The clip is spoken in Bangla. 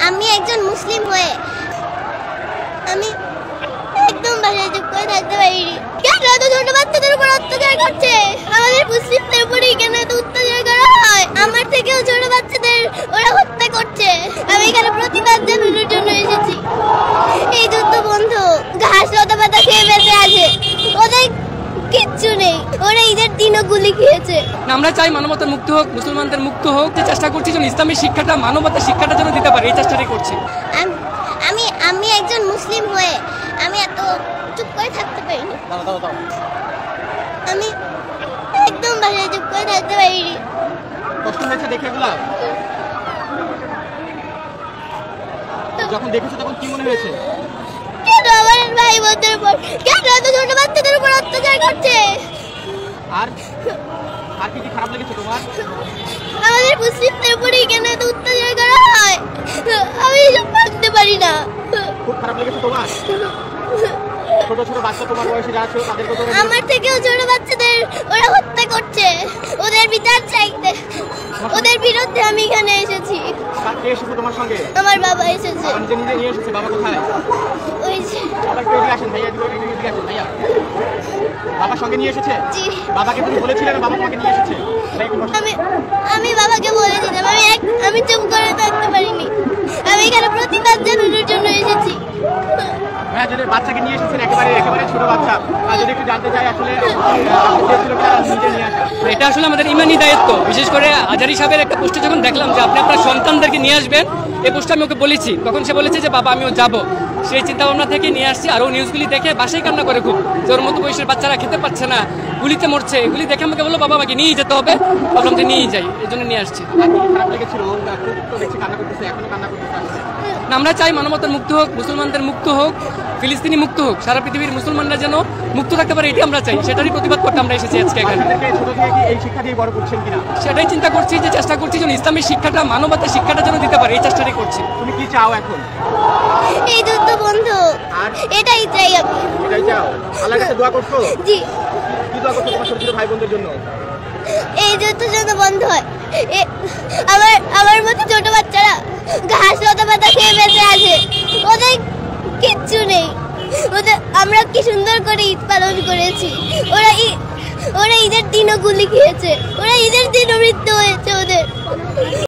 আমি একজন মুসলিম হয়ে আমি একদম বাসায় চুপ করে থাকতে পারিনি। কেন এত ছোট বাচ্চাদের উপর অত্যাচার করছে? আমাদের মুসলিমদের উপরই কেন এত অত্যাচার করা হয়? আমার থেকেও ছোট বাচ্চাদের ওরা হত্যা করছে। আমি এখানে প্রতিবাদ জানানোর জন্য এসেছি। এই যুদ্ধ বন্ধু ঘাস লতা পাতা খেয়ে বেঁচে আছে, ওদের কিচ্ছু নেই। ওরা ঈদের দিনও গুলি খেয়েছে। আমরা চাই মানবতার মুক্ত হোক, মুসলমানদের মুক্ত হোক। যে চেষ্টা করছি যেন ইসলামের শিক্ষাটা, মানবতার শিক্ষাটা যেন দিতে পারে, এই চেষ্টাটাই করছি। আমি একজন মুসলিম হয়ে আমি এত চুপ করে থাকতে পারিনি। আমি একদম বাসায় চুপ করে থাকতে পারিনি। কষ্ট হয়েছে দেখে এগুলা? যখন দেখেছো তখন কি মনে হয়েছে? কেন আমার ভাই বোনদের উপর, কেন এত ছোট বাচ্চাদের উপর অত্যাচার করছে? আর আর কি খারাপ লেগেছে তোমার? আমাদের মুসলিমদের উপরই কেন এত অত্যাচার করা হয়? আমি এসব মানতে পারি না। খুব খারাপ লেগেছে তোমার? ছোট ছোট বাচ্চা তোমার বয়সে যারা ছিল তাদেরকে তো আমার থেকেও ছোট বাচ্চাদের ওরা হত্যা করছে। ওদের বিচার চাইতে, ওদের বিরুদ্ধে আমি এখানে এসেছি। কে এসেছে তোমার সঙ্গে? আমার বাবা এসেছে। নিজে নিজে নিয়ে এসেছে। বাবা কোথায়? ওই যে বাবা একটু এদিকে আসেন ভাইয়া, এদিকে আসেন ভাইয়া। বাবার সঙ্গে নিয়ে এসেছে? জি। বাবাকে তুমি বলেছিলে না বাবা তোমাকে নিয়ে এসেছে? আমি বাবাকে বলেছিলাম। আমি চুপ করে থাকতে পারিনি। আমি এখানে প্রতিবাদ জানানোর জন্য এসেছি। হ্যাঁ, যদি বাচ্চাকে নিয়ে এসেছেন একেবারে ছোট বাচ্চা, আর যদি একটু জানতে চাই আসলে নিজে নিয়ে আসা। এটা আসলে আমাদের ইমানি দায়িত্ব। বিশেষ করে আজারি সাহেবের একটা পোস্টে যখন দেখলাম যে আপনি আপনার সন্তানদেরকে নিয়ে আসবেন, এই পোস্টে আমি ওকে বলেছি, তখন সে বলেছে যে বাবা আমিও যাব। সেই চিন্তা ভাবনা থেকে নিয়ে আসছি। আর ও নিউজগুলি দেখে বাসায় কান্না করে খুব, যে ওর মতো বয়সের বাচ্চারা খেতে পারছে না, গুলিতে মরছে। এগুলি দেখে আমাকে বললো বাবা আমাকে নিয়ে যেতে হবে। ভাবলাম যে নিয়ে যাই, এই জন্য নিয়ে আসছি। খারাপ লেগেছিল? খুব দেখছি কান্না করতেছে, এখনো কান্না করতেছে। আমরা চাই মানবতার মুক্ত হোক, মুসলমানদের মুক্ত হোক, ফিলিস্তিনি মুক্ত হোক, সারা পৃথিবীর মুসলমানরা যেন মুক্ত থাকতে পারে, এটি আমরা চাই। সেটারই প্রতিবাদ করতে আমরা এসেছি আজকে এখানে। ছোট থেকে কি এই শিক্ষা দিয়ে বড় করছেন কিনা সেটাই চিন্তা করছি, যে চেষ্টা করছি যেন ইসলামের শিক্ষাটা, মানবতার শিক্ষাটা যেন দিতে পারে, এই চেষ্টাটাই করছি। তুমি কি চাও এখন? এই যুদ্ধ বন্ধু, এটাই চাই আমি। এটাই চাও? আল্লাহর কাছে দোয়া করছো? জি। কি দোয়া করছো তোমার ছোট ছোট ভাই বোনদের জন্য? এই যুদ্ধ যেন বন্ধ হয়। আমার মতো ছোট বাচ্চারা ঘাস লতা পাতা খেয়ে বেঁচে আছে, ওদের কিচ্ছু নেই। আমরা কি সুন্দর করে ঈদ পালন করেছি। ওরা ঈদের দিনও গুলি খেয়েছে। ওরা ঈদের দিনও মৃত্যু হয়েছে ওদের।